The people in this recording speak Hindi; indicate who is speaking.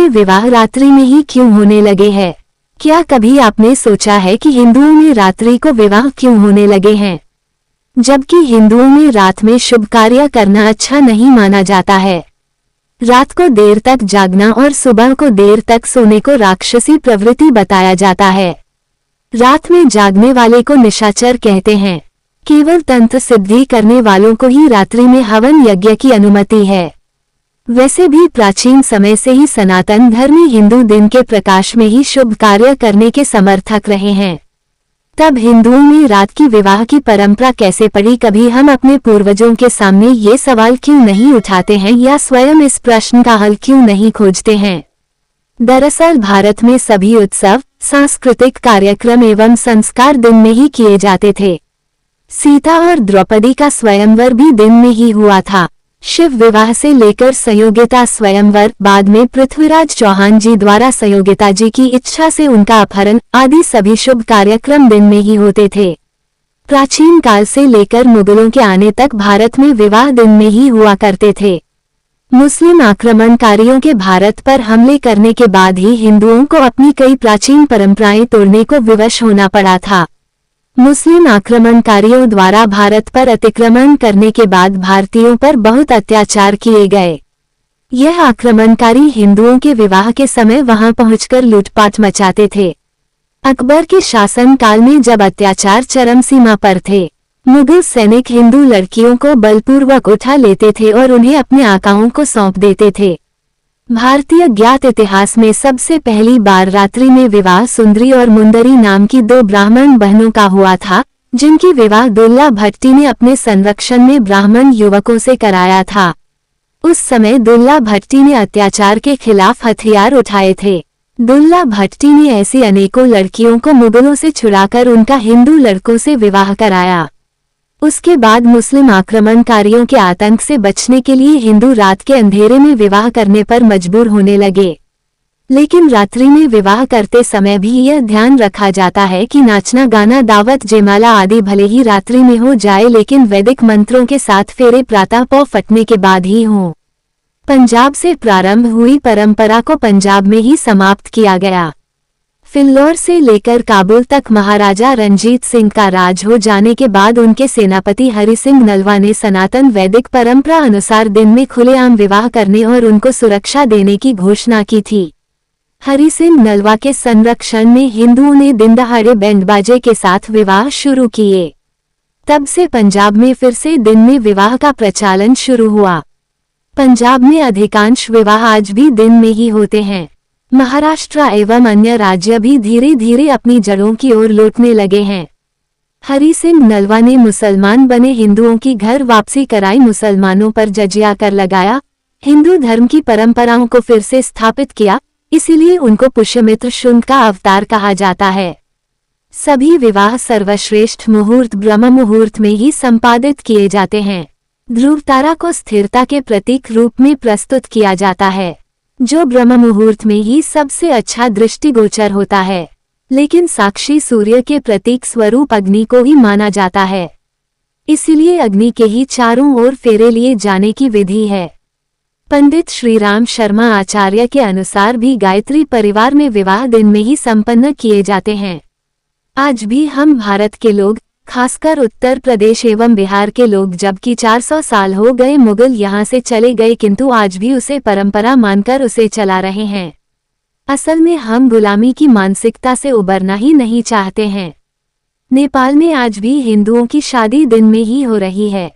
Speaker 1: में विवाह रात्रि में ही क्यों होने लगे हैं? क्या कभी आपने सोचा है कि हिंदुओं में रात्रि को विवाह क्यों होने लगे हैं, जबकि हिंदुओं में रात में शुभ कार्य करना अच्छा नहीं माना जाता है? रात को देर तक जागना और सुबह को देर तक सोने को राक्षसी प्रवृत्ति बताया जाता है। रात में जागने वाले को निशाचर कहते हैं। केवल तंत्र सिद्धि करने वालों को ही रात्रि में हवन यज्ञ की अनुमति है। वैसे भी प्राचीन समय से ही सनातन धर्मी हिंदू दिन के प्रकाश में ही शुभ कार्य करने के समर्थक रहे हैं। तब हिंदुओं में रात की विवाह की परंपरा कैसे पड़ी? कभी हम अपने पूर्वजों के सामने ये सवाल क्यों नहीं उठाते हैं या स्वयं इस प्रश्न का हल क्यों नहीं खोजते हैं? दरअसल भारत में सभी उत्सव, सांस्कृतिक कार्यक्रम एवं संस्कार दिन में ही किए जाते थे। सीता और द्रौपदी का स्वयंवर भी दिन में ही हुआ था। शिव विवाह से लेकर संयोगिता स्वयंवर, बाद में पृथ्वीराज चौहान जी द्वारा संयोगिता जी की इच्छा से उनका अपहरण आदि सभी शुभ कार्यक्रम दिन में ही होते थे। प्राचीन काल से लेकर मुगलों के आने तक भारत में विवाह दिन में ही हुआ करते थे। मुस्लिम आक्रमणकारियों के भारत पर हमले करने के बाद ही हिंदुओं को अपनी कई प्राचीन परंपराएं तोड़ने को विवश होना पड़ा था। मुस्लिम आक्रमणकारियों द्वारा भारत पर अतिक्रमण करने के बाद भारतीयों पर बहुत अत्याचार किए गए। यह आक्रमणकारी हिंदुओं के विवाह के समय वहां पहुंचकर लूटपाट मचाते थे। अकबर के शासन काल में जब अत्याचार चरम सीमा पर थे, मुगल सैनिक हिंदू लड़कियों को बलपूर्वक उठा लेते थे और उन्हें अपने आकाओं को सौंप देते थे। भारतीय ज्ञात इतिहास में सबसे पहली बार रात्रि में विवाह सुंदरी और मुंदरी नाम की दो ब्राह्मण बहनों का हुआ था, जिनकी विवाह दुल्ला भट्टी ने अपने संरक्षण में ब्राह्मण युवकों से कराया था। उस समय दुल्ला भट्टी ने अत्याचार के खिलाफ हथियार उठाए थे। दुल्ला भट्टी ने ऐसी अनेकों लड़कियों को मुगलों से छुड़ाकर उनका हिंदू लड़कों से विवाह कराया। उसके बाद मुस्लिम आक्रमणकारियों के आतंक से बचने के लिए हिंदू रात के अंधेरे में विवाह करने पर मजबूर होने लगे। लेकिन रात्रि में विवाह करते समय भी यह ध्यान रखा जाता है कि नाचना गाना दावत जयमाला आदि भले ही रात्रि में हो जाए, लेकिन वैदिक मंत्रों के साथ फेरे प्रातः पौ फटने के बाद ही हों। पंजाब से प्रारंभ हुई परंपरा को पंजाब में ही समाप्त किया गया। फिल्लौर से लेकर काबुल तक महाराजा रणजीत सिंह का राज हो जाने के बाद उनके सेनापति हरि सिंह नलवा ने सनातन वैदिक परंपरा अनुसार दिन में खुलेआम विवाह करने और उनको सुरक्षा देने की घोषणा की थी। हरि सिंह नलवा के संरक्षण में हिंदुओं ने दिन दहाड़े बैंड बाजे के साथ विवाह शुरू किए। तब से पंजाब में फिर से दिन में विवाह का प्रचलन शुरू हुआ। पंजाब में अधिकांश विवाह आज भी दिन में ही होते हैं। महाराष्ट्र एवं अन्य राज्य भी धीरे धीरे अपनी जड़ों की ओर लौटने लगे हैं। हरि सिंह नलवा ने मुसलमान बने हिंदुओं की घर वापसी कराई, मुसलमानों पर जजिया कर लगाया, हिंदू धर्म की परंपराओं को फिर से स्थापित किया, इसीलिए उनको पुष्यमित्र शुंग का अवतार कहा जाता है। सभी विवाह सर्वश्रेष्ठ मुहूर्त ब्रह्म मुहूर्त में ही संपादित किए जाते हैं। ध्रुव तारा को स्थिरता के प्रतीक रूप में प्रस्तुत किया जाता है, जो ब्रह्म मुहूर्त में ही सबसे अच्छा दृष्टिगोचर होता है। लेकिन साक्षी सूर्य के प्रतीक स्वरूप अग्नि को ही माना जाता है, इसलिए अग्नि के ही चारों ओर फेरे लिए जाने की विधि है। पंडित श्रीराम शर्मा आचार्य के अनुसार भी गायत्री परिवार में विवाह दिन में ही संपन्न किए जाते हैं। आज भी हम भारत के लोग, खासकर उत्तर प्रदेश एवं बिहार के लोग, जबकि 400 साल हो गए मुगल यहाँ से चले गए, किंतु आज भी उसे परंपरा मानकर उसे चला रहे हैं। असल में हम गुलामी की मानसिकता से उबरना ही नहीं चाहते हैं। नेपाल में आज भी हिंदुओं की शादी दिन में ही हो रही है।